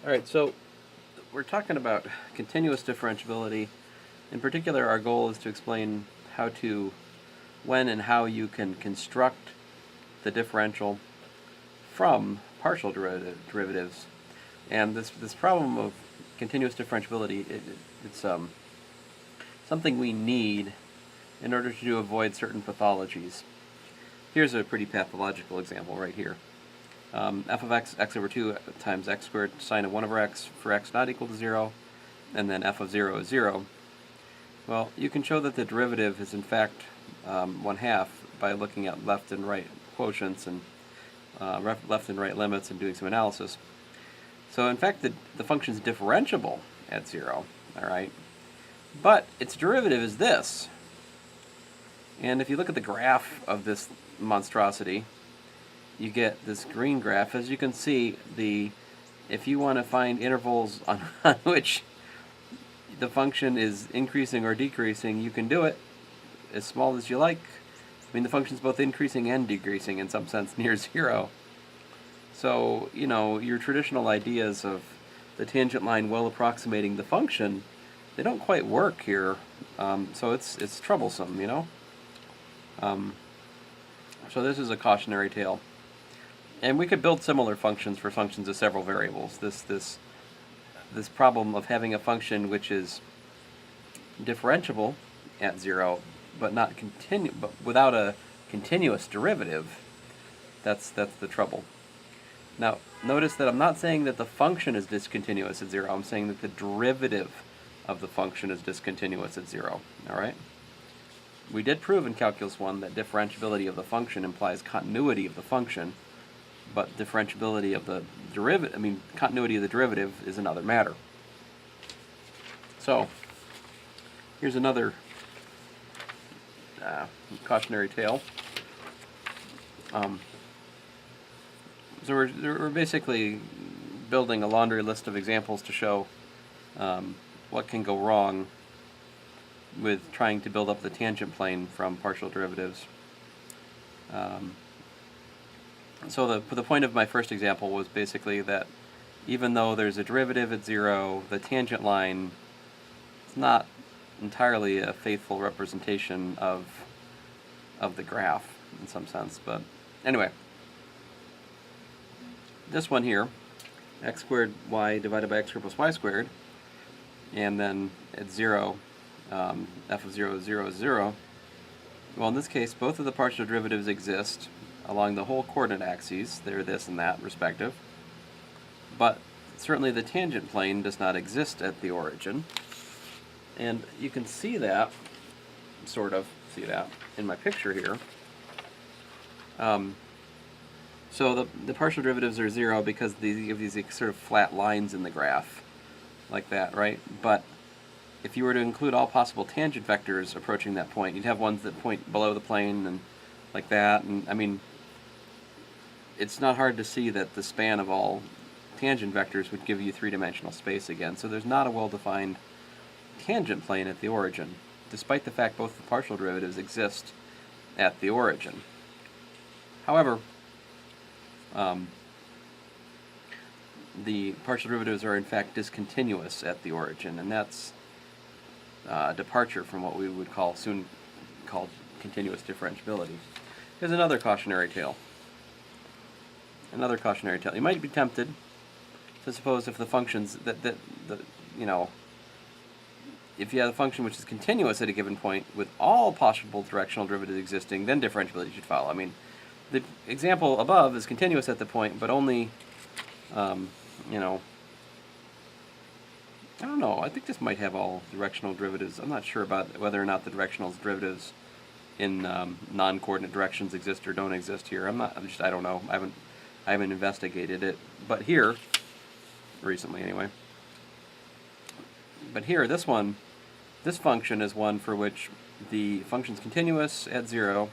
All right, so we're talking about continuous differentiability. In particular, our goal is to explain when and how you can construct the differential from partial derivatives. And this problem of continuous differentiability, it's something we need in order to avoid certain pathologies. Here's a pretty pathological example right here. F of x, x over 2 times x squared, sine of 1 over x for x not equal to 0, and then f of 0 is 0. Well, you can show that the derivative is in fact 1/2 by looking at left and right quotients and left and right limits and doing some analysis. So in fact the function is differentiable at 0, all right? But its derivative is this. And if you look at the graph of this monstrosity, you get this green graph. As you can see, if you want to find intervals on which the function is increasing or decreasing, you can do it as small as you like. I mean, the function's both increasing and decreasing in some sense near 0. So, you know, your traditional ideas of the tangent line well approximating the function, they don't quite work here. So it's troublesome, you know? So this is a cautionary tale. And we could build similar functions for functions of several variables. This problem of having a function which is differentiable at 0, but without a continuous derivative, that's the trouble. Now, notice that I'm not saying that the function is discontinuous at 0. I'm saying that the derivative of the function is discontinuous at 0. All right? We did prove in Calculus 1 that differentiability of the function implies continuity of the function, but differentiability of the continuity of the derivative is another matter. So, here's another cautionary tale. So we're basically building a laundry list of examples to show what can go wrong with trying to build up the tangent plane from partial derivatives. So the point of my first example was basically that even though there's a derivative at 0, the tangent line is not entirely a faithful representation of the graph in some sense. But anyway, this one here, x squared y divided by x squared plus y squared, and then at 0, f of 0 is 0 is 0. Well, in this case, both of the partial derivatives exist along the whole coordinate axes. They're this and that, respective. But certainly the tangent plane does not exist at the origin. And you can see that, sort of see that, in my picture here. So the partial derivatives are 0 because you have these sort of flat lines in the graph, like that, right? But if you were to include all possible tangent vectors approaching that point, you'd have ones that point below the plane and like that. And I mean, it's not hard to see that the span of all tangent vectors would give you three-dimensional space again. So there's not a well-defined tangent plane at the origin, despite the fact both the partial derivatives exist at the origin. However, the partial derivatives are in fact discontinuous at the origin, and that's a departure from what we would soon call continuous differentiability. Here's another cautionary tale. Another cautionary tale. You might be tempted to suppose if the functions if you have a function which is continuous at a given point with all possible directional derivatives existing, then differentiability should follow. I mean, the example above is continuous at the point, but only, I don't know. I think this might have all directional derivatives. I'm not sure about whether or not the directional derivatives in non-coordinate directions exist or don't exist here. I don't know. I haven't investigated it. But here, recently anyway. But here, this function is one for which the function's continuous at 0.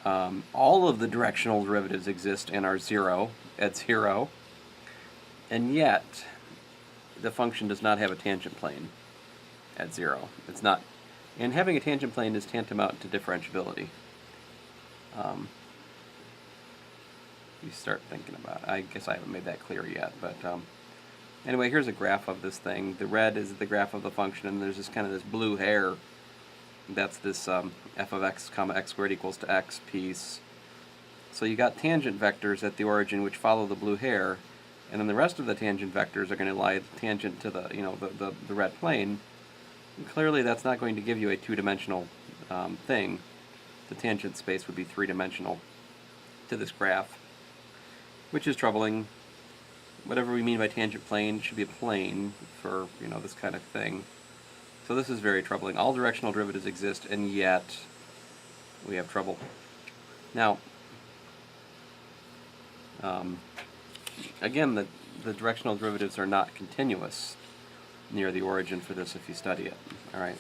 All of the directional derivatives exist and are 0 at 0. And yet, the function does not have a tangent plane at 0. It's not. And having a tangent plane is tantamount to differentiability. You start thinking about it. I guess I haven't made that clear yet, but Anyway, here's a graph of this thing. The red is the graph of the function, and there's this kind of this blue hair. That's this f of x comma x squared equals to x piece. So you got tangent vectors at the origin which follow the blue hair, and then the rest of the tangent vectors are going to lie tangent to the the red plane. And clearly, that's not going to give you a two-dimensional thing. The tangent space would be three-dimensional to this graph, which is troubling. Whatever we mean by tangent plane should be a plane for this kind of thing. So this is very troubling. All directional derivatives exist, and yet we have trouble. Now, again, the directional derivatives are not continuous near the origin for this if you study it. All right.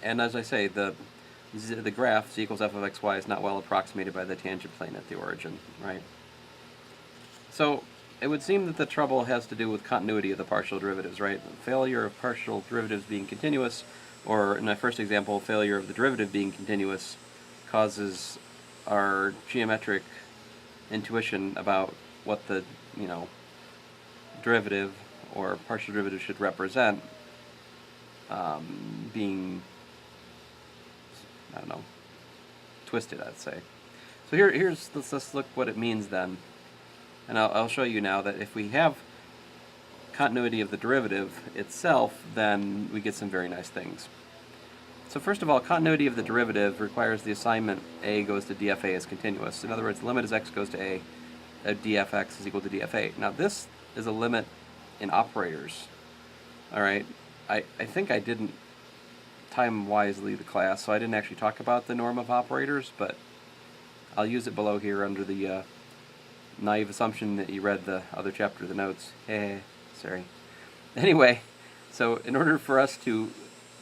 And as I say, the graph z equals f of xy is not well approximated by the tangent plane at the origin, right? So it would seem that the trouble has to do with continuity of the partial derivatives, right? Failure of partial derivatives being continuous, or in my first example, failure of the derivative being continuous, causes our geometric intuition about what the derivative or partial derivative should represent being, I don't know, twisted, I'd say. So let's look what it means then. And I'll show you now that if we have continuity of the derivative itself, then we get some very nice things. So first of all, continuity of the derivative requires the assignment a goes to dfa as continuous. In other words, the limit as x goes to a, dfx is equal to dfa. Now this is a limit in operators. All right, I think I didn't time wisely the class, so I didn't actually talk about the norm of operators, but I'll use it below here under the naive assumption that you read the other chapter of the notes. Sorry. Anyway, so in order for us to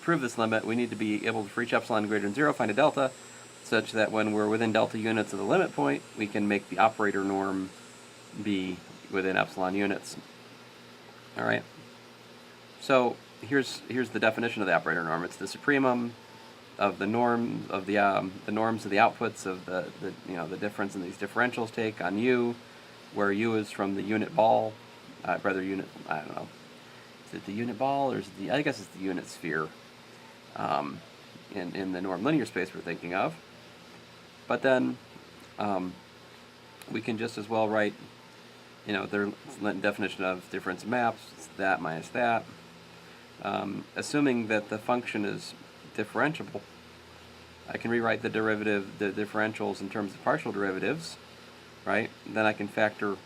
prove this limit, we need to be able to, for each epsilon greater than 0, find a delta, such that when we're within delta units of the limit point, we can make the operator norm be within epsilon units. All right. So here's the definition of the operator norm. It's the supremum of the norm of the norms of the outputs of the difference in these differentials take on U, where U is from the unit ball, rather unit, I don't know, is it the unit ball or is it I guess it's the unit sphere in the norm linear space we're thinking of. But then we can just as well write, the definition of difference maps, it's that minus that. Assuming that the function is differentiable, I can rewrite the differentials in terms of partial derivatives, right? Then I can factor,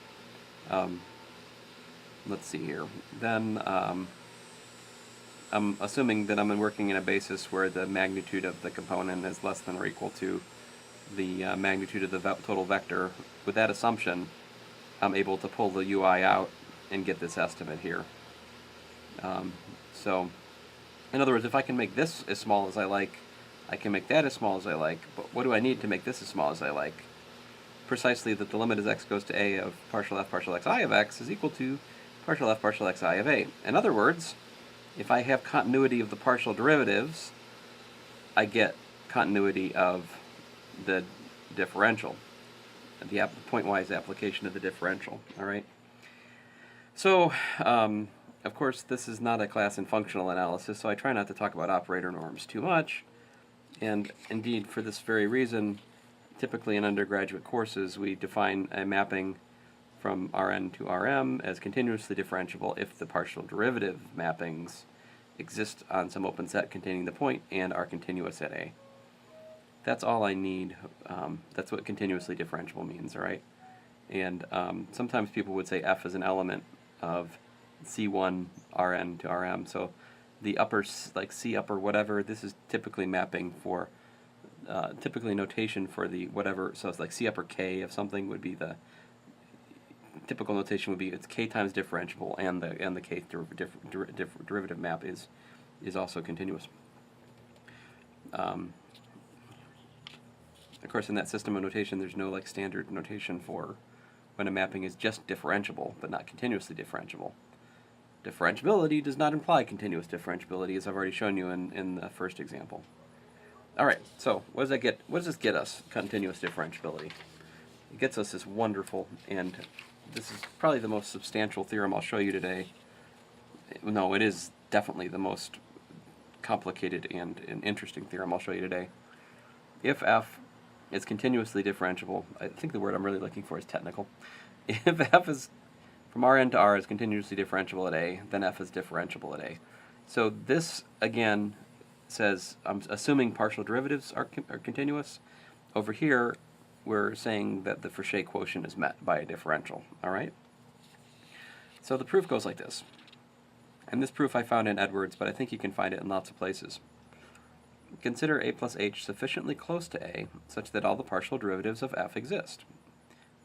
let's see here, then I'm assuming that I'm working in a basis where the magnitude of the component is less than or equal to the magnitude of the total vector. With that assumption, I'm able to pull the UI out and get this estimate here. So, in other words, if I can make this as small as I like, I can make that as small as I like, but what do I need to make this as small as I like? Precisely that the limit as x goes to a of partial f partial xi of x is equal to partial f partial xi of a. In other words, if I have continuity of the partial derivatives, I get continuity of the differential, the pointwise application of the differential, all right? So, of course, this is not a class in functional analysis, so I try not to talk about operator norms too much. And indeed, for this very reason, typically in undergraduate courses, we define a mapping from Rn to Rm as continuously differentiable if the partial derivative mappings exist on some open set containing the point and are continuous at A. That's all I need. That's what continuously differentiable means, all right? And sometimes people would say F is an element of C1 Rn to Rm. So the upper, like C upper whatever, this is typically mapping for, typically notation for the whatever. So it's like C upper K of something would be the typical notation would be it's K times differentiable, and the K derivative map is also continuous. Of course, in that system of notation, there's no like standard notation for when a mapping is just differentiable, but not continuously differentiable. Differentiability does not imply continuous differentiability, as I've already shown you in the first example. All right, so what does that get? What does this get us? Continuous differentiability. It gets us this wonderful and this is probably the most substantial theorem I'll show you today. No, it is definitely the most complicated and interesting theorem I'll show you today. If f is continuously differentiable, I think the word I'm really looking for is technical. If f is from Rn to R is continuously differentiable at A, then f is differentiable at A. So this, again, says I'm assuming partial derivatives are continuous. Over here, we're saying that the Frechet quotient is met by a differential, all right? So the proof goes like this. And this proof I found in Edwards, but I think you can find it in lots of places. Consider a plus h sufficiently close to a such that all the partial derivatives of f exist.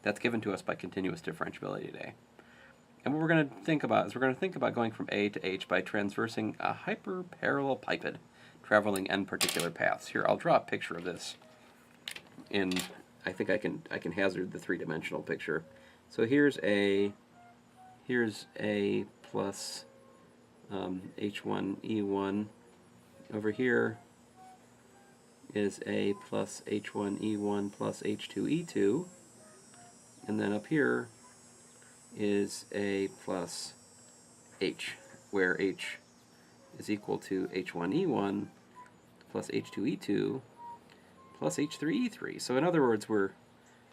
That's given to us by continuous differentiability at a. And what we're going to think about is we're going to think about going from a to h by transversing a hyperparallelepiped traveling n particular paths. Here, I'll draw a picture of this. I think I can hazard the three-dimensional picture. So here's a plus h1e1. Over here is a plus h1e1 plus h2e2, and then up here is a plus h, where h is equal to h1e1 plus h2e2 plus h3e3. So in other words, we're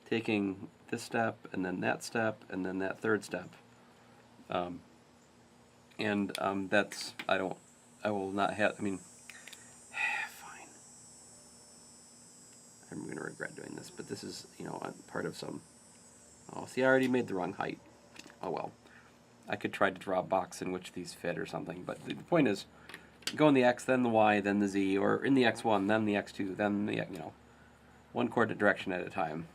taking this step, and then that step, and then that third step. That's, I will not have, fine. I'm going to regret doing this, but this is, part of some, oh, see, I already made the wrong height. Oh well. I could try to draw a box in which these fit or something, but the point is, go in the x, then the y, then the z, or in the x1, then the x2, then the, one coordinate direction at a time.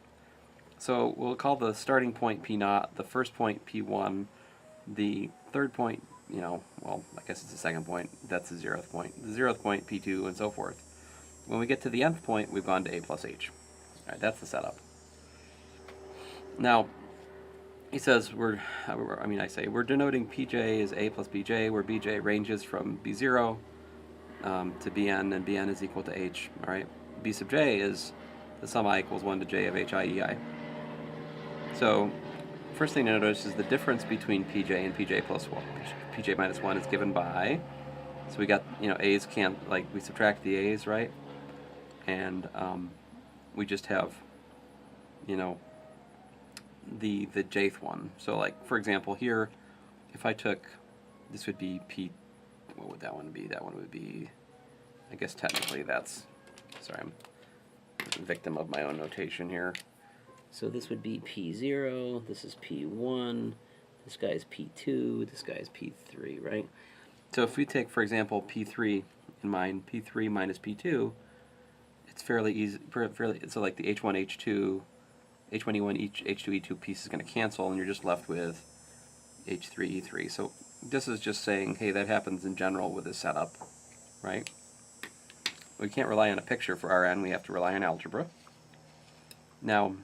So we'll call the starting point P0, the first point P1, the third point, well, I guess it's the second point, that's the 0th point, the 0th point P2, and so forth. When we get to the nth point, we've gone to a plus h. All right, that's the setup. Now, he says we're denoting Pj as a plus bj, where bj ranges from b0 to bn, and bn is equal to h. All right, b sub j is the sum I equals 1 to j of hi ei. So, first thing to notice is the difference between pj and pj plus 1. Pj minus 1 is given by, so we got, a's can't, we subtract the a's, right? And we just have, the jth one. So for example here, if I took, this would be p, what would that one be? That one would be, I guess technically that's, sorry, I'm a victim of my own notation here. So this would be p0, this is p1, this guy's p2, this guy's p3, right? So if we take, for example, p3 in mind, p3 minus p2, it's fairly easy, so the h1, h2, h1e1, h2e2 piece is going to cancel, and you're just left with h3e3. So this is just saying, hey, that happens in general with this setup, right? We can't rely on a picture for Rn, we have to rely on algebra. Now,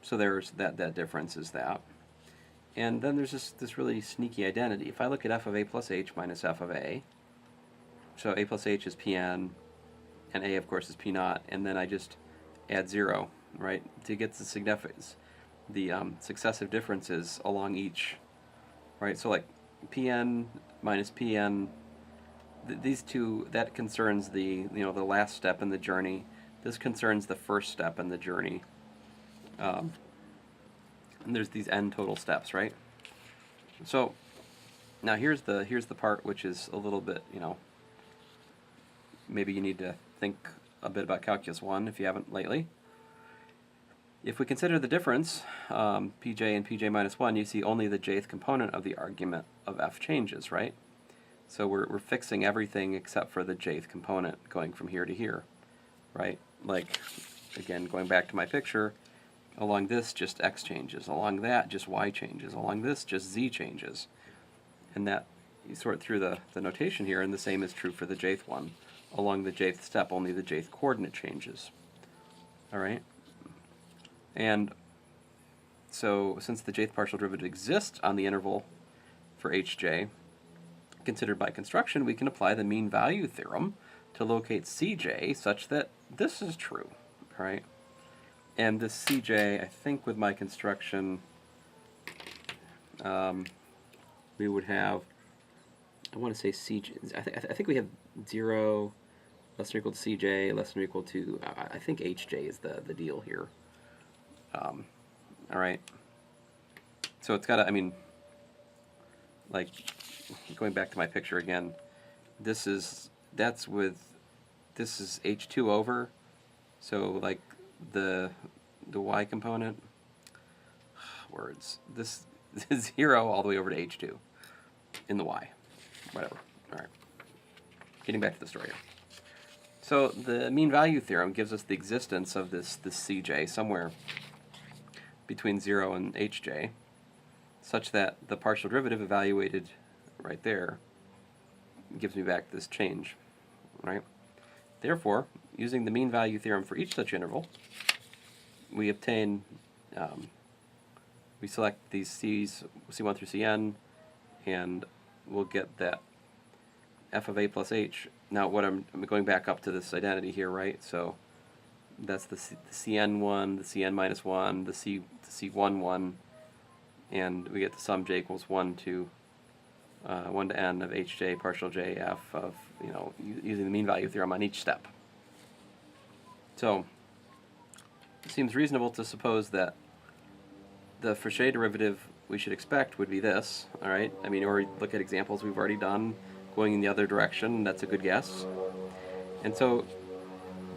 so there's that difference is that. And then there's this really sneaky identity. If I look at f of a plus h minus f of a, so a plus h is pn, and a, of course, is p0, and then I just add 0, right, to get the significance, the successive differences along each, right? So pn minus pn, these two, that concerns the the last step in the journey. This concerns the first step in the journey. And there's these n total steps, right? So now here's the part which is a little bit, maybe you need to think a bit about Calculus 1 if you haven't lately. If we consider the difference, pj and pj minus 1, you see only the jth component of the argument of f changes, right? So we're fixing everything except for the jth component going from here to here, right? Again, going back to my picture, along this just x changes, along that just y changes, along this just z changes. And that, you sort through the notation here, and the same is true for the jth one. Along the jth step, only the jth coordinate changes. All right? And so, since the jth partial derivative exists on the interval for hj, considered by construction, we can apply the mean value theorem to locate cj such that this is true. All right? And this Cj, I think with my construction, we would have, I want to say Cj, I think we have 0 less than or equal to Cj, less than or equal to, I think Hj is the deal here. All right. So it's got to, I mean, like, going back to my picture again, this is H2 over, so like the y component, words, this is 0 all the way over to H2 in the y, whatever. All right, getting back to the story here. So the mean value theorem gives us the existence of this Cj somewhere between 0 and Hj, such that the partial derivative evaluated right there gives me back this change, right? Therefore, using the mean value theorem for each such interval, we obtain, we select these C's, C1 through Cn, and we'll get that f of a plus h. Now, what I'm going back up to this identity here, right? So that's the Cn1, the Cn minus 1, the C1, 1, and we get the sum j equals 1 to n of hj partial jf of, using the mean value theorem on each step. So it seems reasonable to suppose that the Frechet derivative we should expect would be this, all right? I mean, or look at examples we've already done going in the other direction, that's a good guess. And so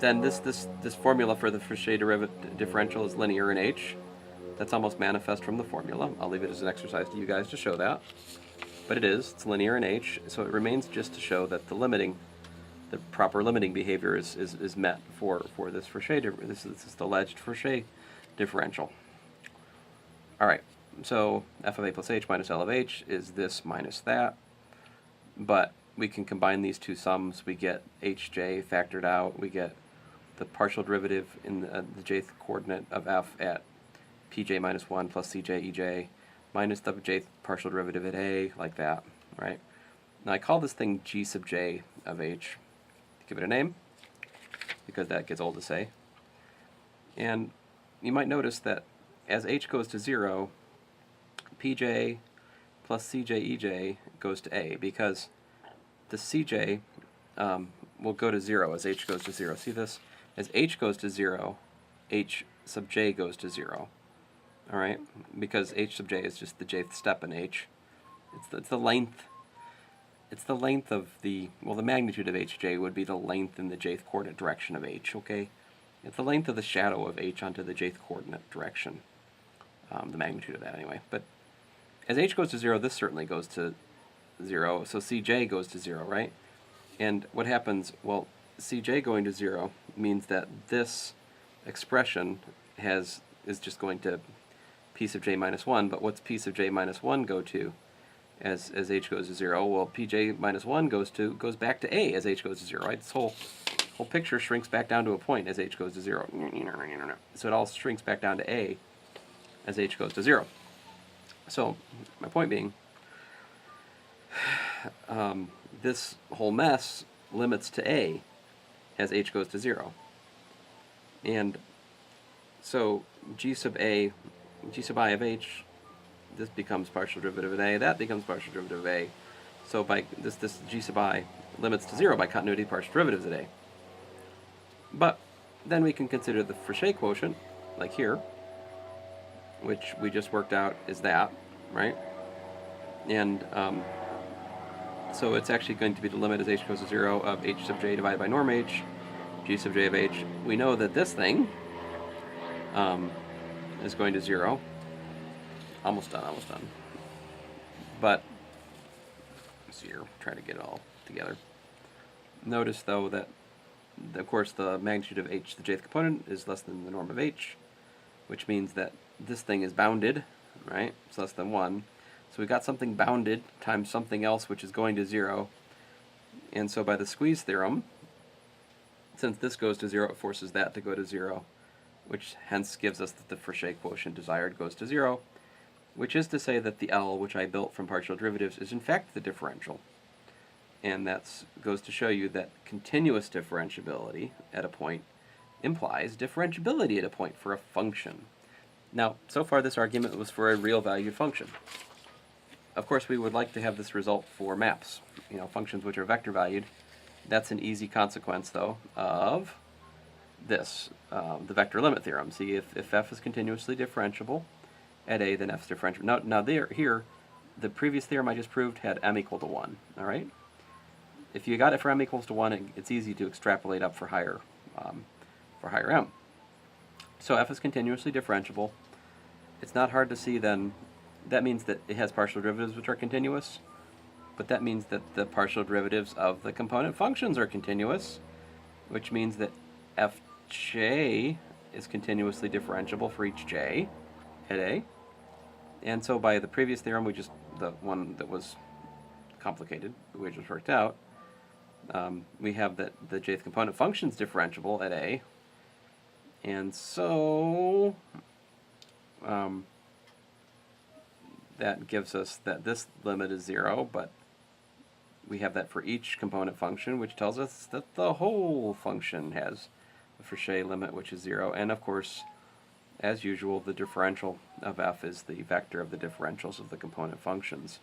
then this formula for the Frechet differential is linear in h. That's almost manifest from the formula. I'll leave it as an exercise to you guys to show that. But it is, it's linear in h, so it remains just to show that the proper limiting behavior is met for this Frechet, this is the alleged Frechet differential. All right, so f of a plus h minus L of h is this minus that, but we can combine these two sums. We get hj factored out, we get the partial derivative in the jth coordinate of f at pj minus 1 plus cj ej minus the jth partial derivative at a, like that, right? Now I call this thing g sub j of h, give it a name, because that gets old to say. And you might notice that as h goes to 0, pj plus cj ej goes to a, because the cj will go to 0 as h goes to 0. See this? As h goes to 0, h sub j goes to 0. All right, because h sub j is just the jth step in h. It's the length. It's the length of the magnitude of hj would be the length in the jth coordinate direction of h. Okay, it's the length of the shadow of h onto the jth coordinate direction. The magnitude of that anyway. But as h goes to 0, this certainly goes to 0. So cj goes to 0, right? And what happens? Well, cj going to 0 means that this expression is just going to p sub j minus 1, but what's p sub j minus 1 go to as h goes to 0? Well, pj minus 1 goes back to a as h goes to 0, right? This whole picture shrinks back down to a point as h goes to 0. So it all shrinks back down to a as h goes to 0. So my point being, this whole mess limits to a as h goes to 0. And so g sub i of h, this becomes partial derivative of a, that becomes partial derivative of a. So by this g sub I limits to 0 by continuity of partial derivatives at a. But then we can consider the Frechet quotient, like here, which we just worked out is that, right? And so it's actually going to be the limit as h goes to 0 of h sub j divided by norm h, g sub j of h. We know that this thing is going to 0. Almost done. But, let's see here, try to get it all together. Notice though that, of course, the magnitude of h, the jth component, is less than the norm of h, which means that this thing is bounded, right? It's less than 1. So we've got something bounded times something else which is going to 0. And so by the squeeze theorem, since this goes to 0, it forces that to go to 0, which hence gives us that the Frechet quotient desired goes to 0, which is to say that the L, which I built from partial derivatives, is in fact the differential. And that goes to show you that continuous differentiability at a point implies differentiability at a point for a function. Now, so far this argument was for a real valued function. Of course, we would like to have this result for maps, functions which are vector valued. That's an easy consequence, though, of this, the vector limit theorem. See, if f is continuously differentiable at a, then f is differentiable. Now here, the previous theorem I just proved had m equal to 1, all right? If you got it for m equals to 1, it's easy to extrapolate up for higher m. So f is continuously differentiable. It's not hard to see then, that means that it has partial derivatives which are continuous, but that means that the partial derivatives of the component functions are continuous, which means that fj is continuously differentiable for each j at a. And so by the previous theorem, the one that was complicated, we just worked out, we have that the jth component function is differentiable at a, and so that gives us that this limit is 0, but we have that for each component function, which tells us that the whole function has a Frechet limit, which is 0. And of course, as usual, the differential of f is the vector of the differentials of the component functions.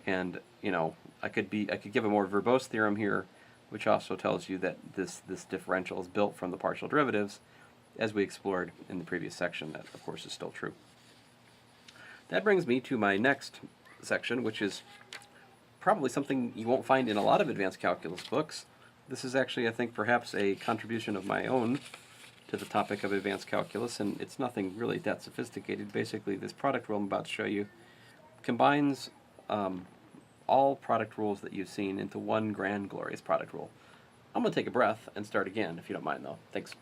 And I could give a more verbose theorem here, which also tells you that this differential is built from the partial derivatives, as we explored in the previous section. That, of course, is still true. That brings me to my next section, which is probably something you won't find in a lot of advanced calculus books. This is actually, I think, perhaps a contribution of my own to the topic of advanced calculus, and it's nothing really that sophisticated. Basically, this product rule I'm about to show you combines all product rules that you've seen into one grand glorious product rule. I'm going to take a breath and start again, if you don't mind, though. Thanks.